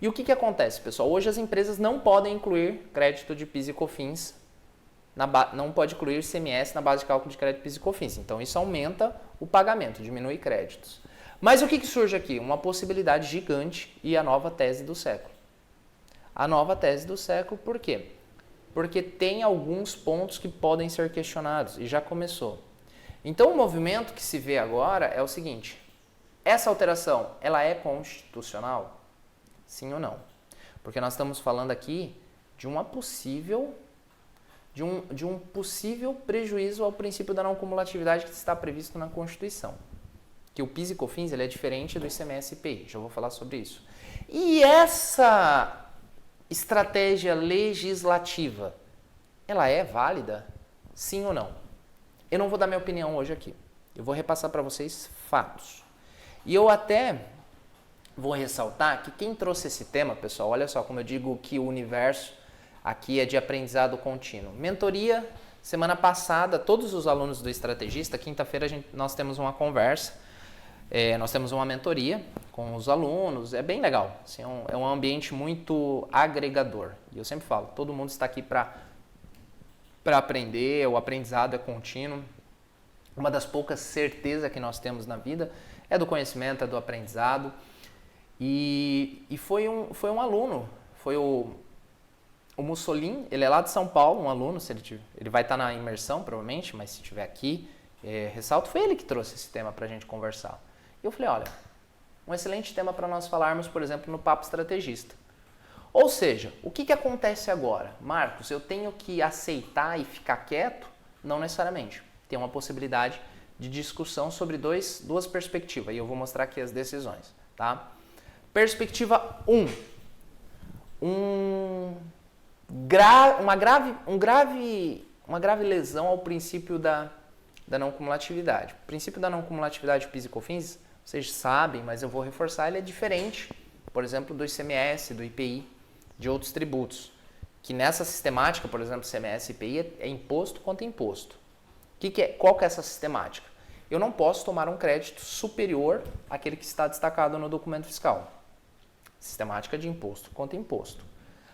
E o que acontece, pessoal? Hoje as empresas não podem incluir crédito de PIS e COFINS, não pode incluir ICMS na base de cálculo de crédito PIS e COFINS. Então isso aumenta o pagamento, diminui créditos. Mas o que surge aqui? Uma possibilidade gigante e a nova tese do século. A nova tese do século, por quê? Porque tem alguns pontos que podem ser questionados e já começou. Então o movimento que se vê agora é o seguinte: essa alteração, ela é constitucional? Sim ou não? Porque nós estamos falando aqui de um possível prejuízo ao princípio da não cumulatividade que está previsto na Constituição. Que o PIS e COFINS ele é diferente do ICMS e IPI, já vou falar sobre isso. E essa estratégia legislativa, ela é válida? Sim ou não? Eu não vou dar minha opinião hoje aqui. Eu vou repassar para vocês fatos. E eu até vou ressaltar que quem trouxe esse tema, pessoal, olha só como eu digo que o universo aqui é de aprendizado contínuo. Mentoria, semana passada, todos os alunos do Estrategista, quinta-feira nós temos uma conversa, nós temos uma mentoria com os alunos, é bem legal, assim, é um ambiente muito agregador. E eu sempre falo, todo mundo está aqui para aprender, o aprendizado é contínuo. Uma das poucas certezas que nós temos na vida é do conhecimento, é do aprendizado. E foi um aluno, foi o Mussolini, ele é lá de São Paulo, um aluno, ele vai estar na imersão provavelmente, mas se estiver aqui, ressalto, foi ele que trouxe esse tema para a gente conversar. E eu falei, olha, um excelente tema para nós falarmos, por exemplo, no Papo Estrategista. Ou seja, o que acontece agora? Marcos, eu tenho que aceitar e ficar quieto? Não necessariamente. Tem uma possibilidade de discussão sobre duas perspectivas, e eu vou mostrar aqui as decisões, tá? Perspectiva 1. Uma grave lesão ao princípio da não cumulatividade. O princípio da não cumulatividade de PIS e COFINS, vocês sabem, mas eu vou reforçar, ele é diferente, por exemplo, do ICMS, do IPI, de outros tributos. Que nessa sistemática, por exemplo, ICMS e IPI é imposto contra imposto. Qual que é essa sistemática? Eu não posso tomar um crédito superior àquele que está destacado no documento fiscal. Sistemática de imposto contra imposto.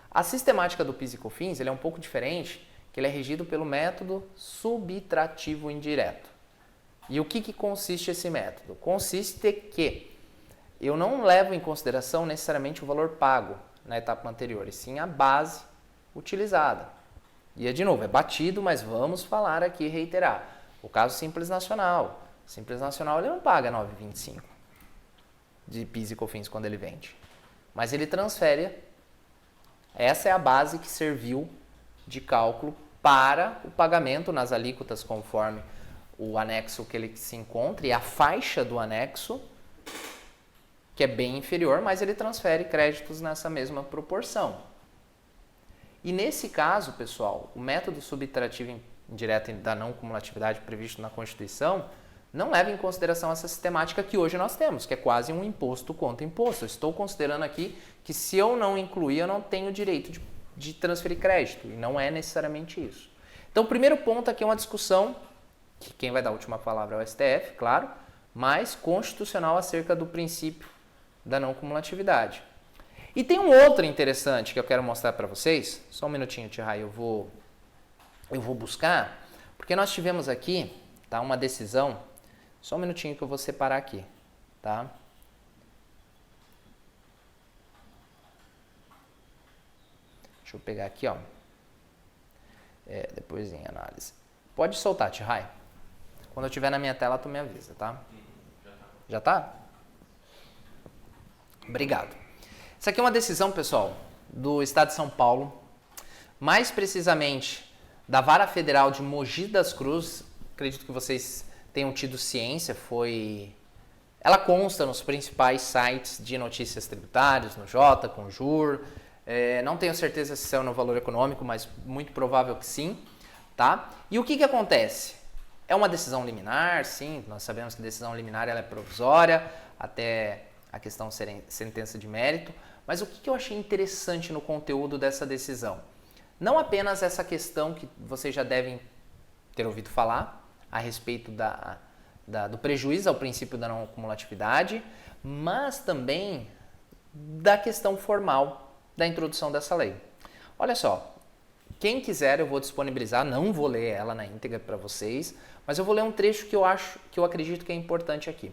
A sistemática do PIS e COFINS ele é um pouco diferente, que ele é regido pelo método subtrativo indireto. E o que consiste esse método? Consiste que eu não levo em consideração necessariamente o valor pago na etapa anterior, e sim a base utilizada. E de novo, é batido, mas vamos falar aqui, reiterar. O caso Simples Nacional. O Simples Nacional ele não paga 9,25 de PIS e COFINS quando ele vende. Mas ele transfere, essa é a base que serviu de cálculo para o pagamento nas alíquotas conforme o anexo que ele se encontra e a faixa do anexo, que é bem inferior, mas ele transfere créditos nessa mesma proporção. E nesse caso, pessoal, o método subtrativo indireto da não cumulatividade previsto na Constituição não leva em consideração essa sistemática que hoje nós temos, que é quase um imposto contra imposto. Eu estou considerando aqui que se eu não incluir, eu não tenho direito de transferir crédito, e não é necessariamente isso. Então, o primeiro ponto aqui é uma discussão, que quem vai dar a última palavra é o STF, claro, mas constitucional acerca do princípio da não cumulatividade. E tem um outro interessante que eu quero mostrar para vocês, só um minutinho, Tia Rai, eu vou buscar, porque nós tivemos aqui, tá, uma decisão. Só um minutinho que eu vou separar aqui, tá? Deixa eu pegar aqui, ó. Depois em análise. Pode soltar, Tia Rai. Quando eu estiver na minha tela, tu me avisa, tá? Já tá? Obrigado. Isso aqui é uma decisão, pessoal, do Estado de São Paulo, mais precisamente da Vara Federal de Mogi das Cruzes. Acredito que vocês tenham tido ciência, ela consta nos principais sites de notícias tributárias, no Jota, Conjur, não tenho certeza se saiu no Valor Econômico, mas muito provável que sim, tá? E o que acontece? É uma decisão liminar, sim, nós sabemos que a decisão liminar ela é provisória, até a questão ser sentença de mérito, mas o que eu achei interessante no conteúdo dessa decisão? Não apenas essa questão que vocês já devem ter ouvido falar, a respeito do prejuízo ao princípio da não cumulatividade, mas também da questão formal da introdução dessa lei. Olha só, quem quiser eu vou disponibilizar, não vou ler ela na íntegra para vocês, mas eu vou ler um trecho que eu acredito que é importante aqui.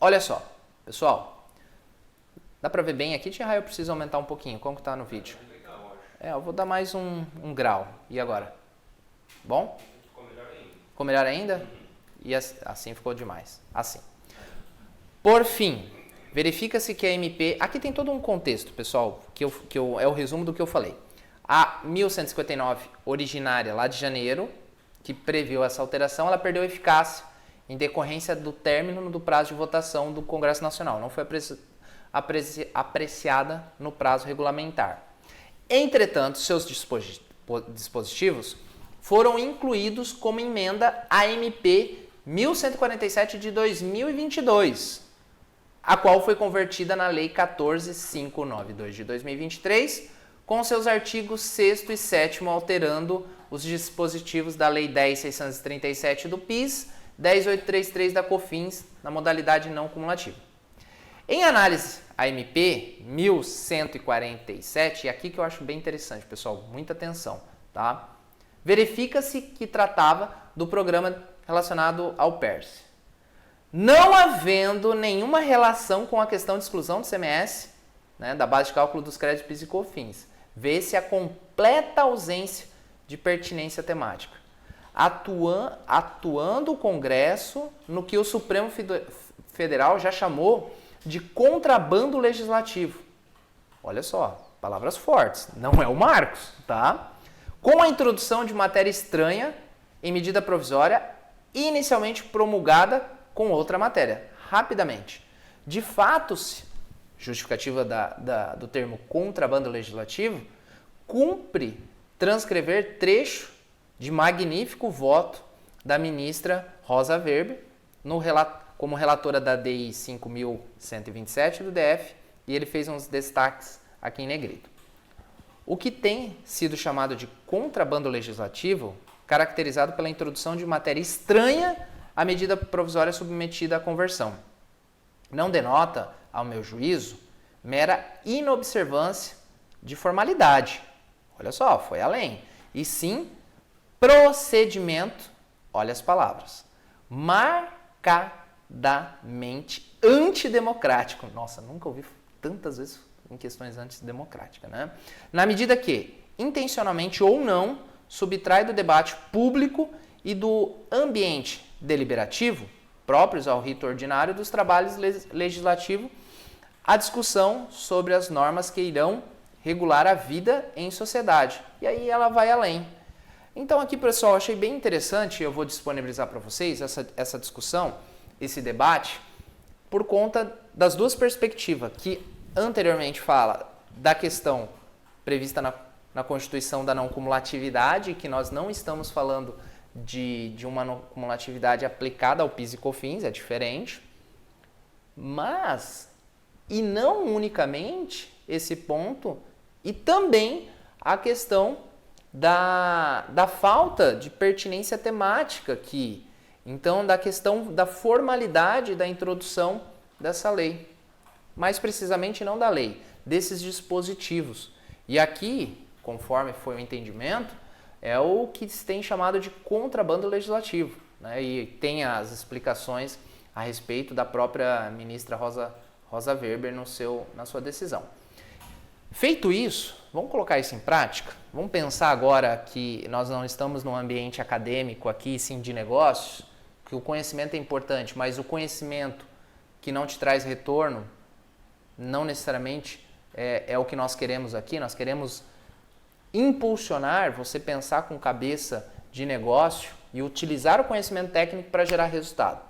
Olha só, pessoal, dá para ver bem aqui? Eu preciso aumentar um pouquinho, como que tá no vídeo? Eu vou dar mais um grau. E agora? Bom? Ficou melhor ainda? E assim ficou demais. Assim. Por fim, verifica-se que a MP... Aqui tem todo um contexto, pessoal, é o resumo do que eu falei. A 1159, originária lá de janeiro, que previu essa alteração, ela perdeu eficácia em decorrência do término do prazo de votação do Congresso Nacional. Não foi apreciada no prazo regulamentar. Entretanto, seus dispositivos foram incluídos como emenda à MP 1147 de 2022, a qual foi convertida na Lei 14592 de 2023, com seus artigos 6º e 7º alterando os dispositivos da Lei 10.637 do PIS, 10.833 da COFINS, na modalidade não cumulativa. Em análise à MP 1147, e aqui que eu acho bem interessante, pessoal, muita atenção, tá? Verifica-se que tratava do programa relacionado ao PERSE. Não havendo nenhuma relação com a questão de exclusão do CMS, né, da base de cálculo dos créditos PIS e COFINS, vê-se a completa ausência de pertinência temática, atuando o Congresso no que o Supremo Federal já chamou de contrabando legislativo. Olha só, palavras fortes, não é o Marcos, tá? Com a introdução de matéria estranha em medida provisória, inicialmente promulgada com outra matéria, rapidamente. De fato, justificativa do termo contrabando legislativo, cumpre transcrever trecho de magnífico voto da ministra Rosa Weber como relatora da DI 5.127 do DF, e ele fez uns destaques aqui em negrito. O que tem sido chamado de contrabando legislativo, caracterizado pela introdução de matéria estranha à medida provisória submetida à conversão, não denota, ao meu juízo, mera inobservância de formalidade. Olha só, foi além. E sim, procedimento, olha as palavras, marcadamente antidemocrático. Nossa, nunca ouvi tantas vezes em questões antidemocráticas, né? Na medida que, intencionalmente ou não, subtrai do debate público e do ambiente deliberativo, próprios ao rito ordinário dos trabalhos legislativos, a discussão sobre as normas que irão regular a vida em sociedade. E aí ela vai além. Então aqui, pessoal, achei bem interessante, eu vou disponibilizar para vocês essa discussão, esse debate, por conta das duas perspectivas, que anteriormente fala da questão prevista na Constituição da não cumulatividade, que nós não estamos falando de uma não cumulatividade aplicada ao PIS e COFINS, é diferente, mas, e não unicamente esse ponto, e também a questão da falta de pertinência temática aqui, então da questão da formalidade da introdução dessa lei, mais precisamente não da lei, desses dispositivos. E aqui, conforme foi o entendimento, é o que se tem chamado de contrabando legislativo, né? E tem as explicações a respeito da própria ministra Rosa Weber na sua decisão. Feito isso, vamos colocar isso em prática? Vamos pensar agora que nós não estamos num ambiente acadêmico aqui, sim, de negócios, que o conhecimento é importante, mas o conhecimento que não te traz retorno, não necessariamente é o que nós queremos aqui. Nós queremos impulsionar você pensar com cabeça de negócio e utilizar o conhecimento técnico para gerar resultado.